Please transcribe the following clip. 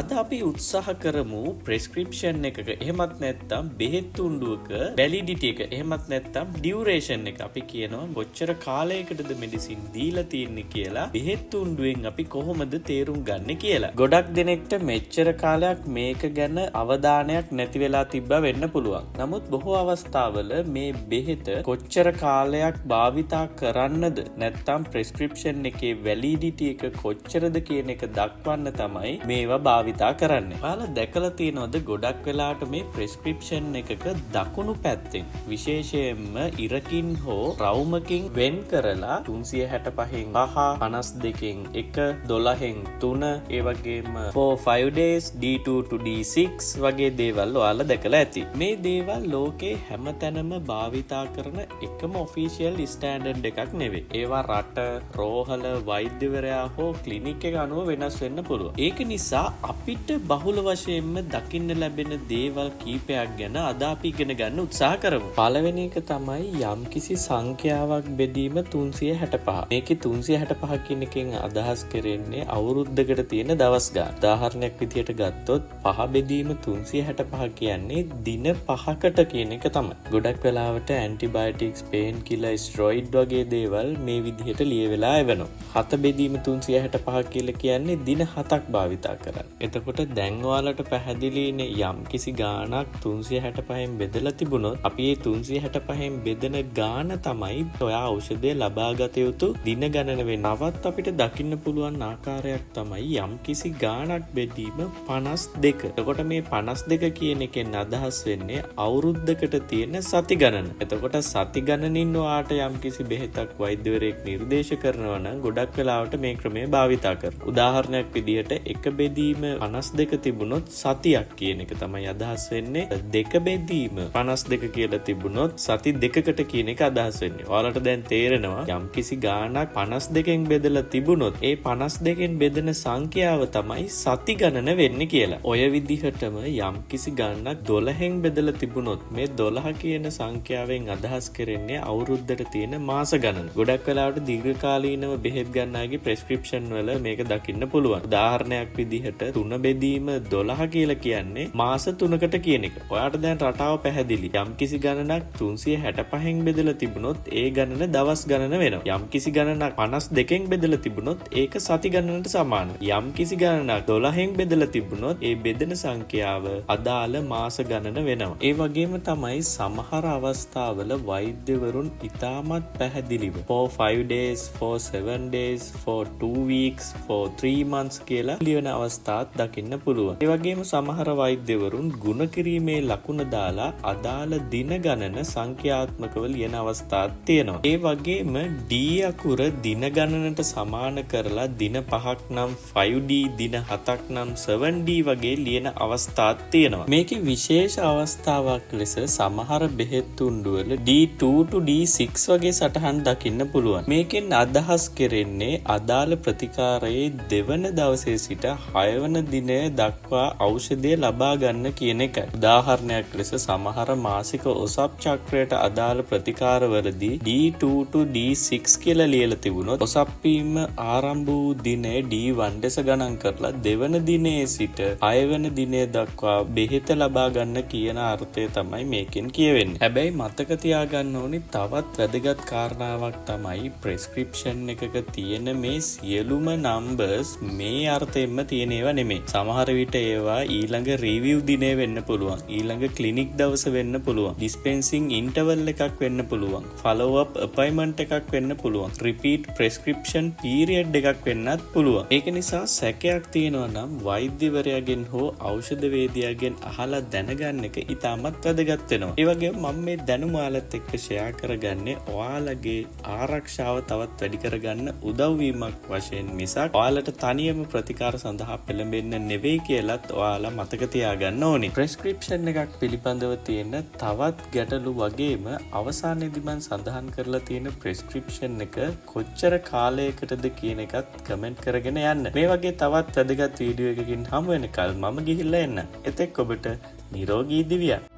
අද අපි උත්සාහ කරමු ප්‍රෙස්ක්‍රිප්ෂන් එකක එහෙමත් නැත්නම් බෙහෙත් තුණ්ඩුවක වැලිඩිටි එක එහෙමත් නැත්නම් ඩියුරේෂන් එක අපි කියනවා කොච්චර කාලයකටද මෙඩිසින් දීලා තියෙන්නේ කියලා බෙහෙත් තුණ්ඩුවෙන් අපි කොහොමද තේරුම් ගන්න කියලා. ගොඩක් දෙනෙක්ට මෙච්චර කාලයක් මේක ගැන අවධානයක් නැති වෙලා තිබ්බා වෙන්න පුළුවන්. නමුත් බොහෝ අවස්ථාවල මේ බෙහෙත කොච්චර කාලයක් භාවිතා කරන්නද නැත්නම් ප්‍රෙස්ක්‍රිප්ෂන් එකේ වැලිඩිටි එක කොච්චරද කියන එක දක්වන්න තමයි මේවා භාවිතා කරන්නේ. ඔයාලා දැකලා තියෙනවද ගොඩක් වෙලාට මේ ප්‍රෙස්ක්‍රිප්ෂන් එකක දකුණු පැත්තෙන් විශේෂයෙන්ම ඉරකින් හෝ රවුමකින් වෙන් කරලා 365න් 5 52න් 1 12න් 3 ඒ වගේම for 5 days D2 to D6 වගේ දේවල් ඔයාලා දැකලා ඇති. මේ දේවල් ලෝකේ හැමතැනම භාවිතා කරන එකම ඔෆිෂියල් ස්ටෑන්ඩඩ් එකක් නෙවෙයි. ඒවා රට, රෝහල, වෛද්‍යවරයා හෝ ක්ලිනික් එක අනුව වෙනස් වෙන්න පුළුවන්. ඒක නිසා අපිට බහුල වශයෙන්ම දකින්න ලැබෙන දේවල් කීපයක් ගැන අද අපි ඉගෙන ගන්න උත්සාහ කරමු. පළවෙනි එක තමයි යම්කිසි සංඛ්‍යාවක් බෙදීම 365. මේකේ 365 කියන එකෙන් අදහස් කරන්නේ අවුරුද්දකට තියෙන දවස් ගාන. උදාහරණයක් විදියට ගත්තොත් 5 බෙදීම 365 කියන්නේ දින 5කට කියන එක තමයි. ගොඩක් වෙලාවට ඇන්ටිබයොටික්ස්, පේන් කිලර්, ස්ටෙරොයිඩ් වගේ දේවල් මේ විදිහට ලියවිලා එවනවා. 7 බෙදීම 365 කියලා කියන්නේ දින 7ක් භාවිතා කරන්න. එතකොට දැන් ඔයාලට පැහැදිලිනේ යම්කිසි ගාණක් 365න් බෙදලා තිබුණොත් අපි මේ 365න් බෙදෙන ගාණ තමයි ඔයා ඖෂධය ලබාගත යුතු දින ගණන වෙනවත් අපිට දකින්න පුළුවන් ආකාරයක් තමයි යම්කිසි ගාණක් බෙදීම 52. එතකොට මේ 52 කියන එකෙන් අදහස් වෙන්නේ අවුරුද්දකට තියෙන සති ගණන. එතකොට සති ගණනින් ඔයාට යම්කිසි බෙහෙතක් වෛද්‍යවරයෙක් නිර්දේශ කරනවා නම් ගොඩක් වෙලාවට මේ ක්‍රමය භාවිතා කරනවා. උදාහරණයක් විදිහට එක බෙදීම 52 තිබුණොත් සතියක් කියන එක තමයි අදහස් වෙන්නේ. දෙක බෙදීම 52 කියලා තිබුණොත් සති දෙකකට කියන එක අදහස් වෙන්නේ. ඔයාලට දැන් තේරෙනවා යම්කිසි ගාණක් 52න් බෙදලා තිබුණොත් ඒ 52න් බෙදෙන සංඛ්‍යාව තමයි සති ගණන වෙන්නේ කියලා. ඔය විදිහටම යම්කිසි ගාණක් 12න් බෙදලා තිබුණොත් මේ 12 කියන සංඛ්‍යාවෙන් අදහස් කරන්නේ අවුරුද්දට තියෙන මාස ගණන. ගොඩක් වෙලාවට දීර්ඝකාලීනව බෙහෙත් ගන්න අයගේ ප්‍රෙස්ක්‍රිප්ෂන් වල මේක දකින්න පුළුවන්. උදාහරණයක් විදිහට 3 බෙදීම 12 කියලා කියන්නේ මාස 3කට කියන එක. ඔයාට දැන් රටාව පැහැදිලි. යම්කිසි ගණනක් 365න් බෙදලා තිබුණොත් ඒ ගණන දවස් ගණන වෙනවා. යම්කිසි ගණනක් 52න් බෙදලා තිබුණොත් ඒක සති ගණනට සමානයි. යම්කිසි ගණනක් 12න් බෙදලා තිබුණොත් ඒ බෙදෙන සංඛ්‍යාව අදාළ මාස ගණන වෙනවා. ඒ වගේම තමයි සමහර අවස්ථාවල වෛද්‍යවරුන් ඉතාමත් පැහැදිලිව for 5 days, for 7 days, for 2 weeks, for 3 months කියලා ලියන අවස්ථාත් දකින්න පුළුවන්. ඒ වගේම සමහර වෛද්‍යවරුන් ගුණ කිරීමේ ලකුණ දාලා අදාළ දින ගණන සංඛ්‍යාත්මකව ලියන අවස්ථාත් තියෙනවා. ඒ වගේම D අකුර දින ගණනට සමාන කරලා දින 5ක් නම් 5D, දින 7ක් නම් 7D වගේ ලියන අවස්ථාත් තියෙනවා. මේකේ විශේෂ අවස්ථාවක් ලෙස සමහර බෙහෙත් තුණ්ඩුවල D2 to D6 වගේ සටහන් දකින්න පුළුවන්. මේකෙන් අදහස් කරන්නේ අදාළ ප්‍රතිකාරයේ දෙවන දවසේ සිට 6 වන දිනය දක්වා ඖෂධය ලබා ගන්න කියන එකයි. උදාහරණයක් ලෙස සමහර මාසික ඔසප් චක්‍රයට අදාළ ප්‍රතිකාරවලදී D2 to D6 කියලා ලියලා තිබුණොත් ඔසප් වීම ආරම්භ වූ දිනේ D1 ලෙස ගණන් කරලා දෙවන දිනේ සිට 6 වන දිනය දක්වා බෙහෙත ලබා ගන්න කියන අර්ථය තමයි මේකෙන් කියවෙන්නේ. හැබැයි මතක තියාගන්න ඕනි තවත් වැදගත් කාරණාවක් තමයි ප්‍රෙස්ක්‍රිප්ෂන් එකක තියෙන මේ සියලුම නම්බර්ස් මේ අර්ථයෙන්ම තියෙන ඒවා නෙමෙයි. සමහර විට ඒවා ඊළඟ රිවිව් දිනේ වෙන්න පුළුවන්. ඊළඟ ක්ලිනික් දවස වෙන්න පුළුවන්. ඩිස්පෙන්සිං ඉන්ටර්වල් එකක් වෙන්න පුළුවන්. ෆලෝ අප් අපොයින්ට්මන්ට් එකක් වෙන්න පුළුවන්. රිපීට් ප්‍රෙස්ක්‍රිප්ෂන් පීරියඩ් එකක් වෙන්නත් පුළුවන්. ඒක නිසා සැකයක් තියෙනවා නම් වෛද්‍යවරයාගෙන් හෝ ඖෂධවේදියාගෙන් අහලා දැනගන්න එක ඉතාමත් වැදගත් වෙනවා. ඒ වගේම මම මේ දැනුම ඔයාලත් එක්ක ෂෙයා කරගන්නේ ඔයාලගේ ආරක්ෂාව තවත් වැඩි කරගන්න උදව් වීමක් වශයෙන් මිසක් ඔයාලට තනියම ප්‍රතිකාර සඳහා පෙළඹෙන්න නෙවෙයි කියලත් ඔයාලා මතක තියාගන්න ඕනේ. ප්‍රෙස්ක්‍රිප්ෂන් එකක් පිළිබඳව තියෙන තවත් ගැටලු වගේම අවසානයේදී මම සඳහන් කරලා තියෙන ප්‍රෙස්ක්‍රිප්ෂන් එක කොච්චර කාලයකටද කියන එකත් කමෙන්ට් කරගෙන යන්න. මේ වගේ තවත් වැදගත් වීඩියෝ එකකින් හමු වෙනකල් මම ගිහිල්ලා එන්න. එතෙක් ඔබට නිරෝගී දිවියක්.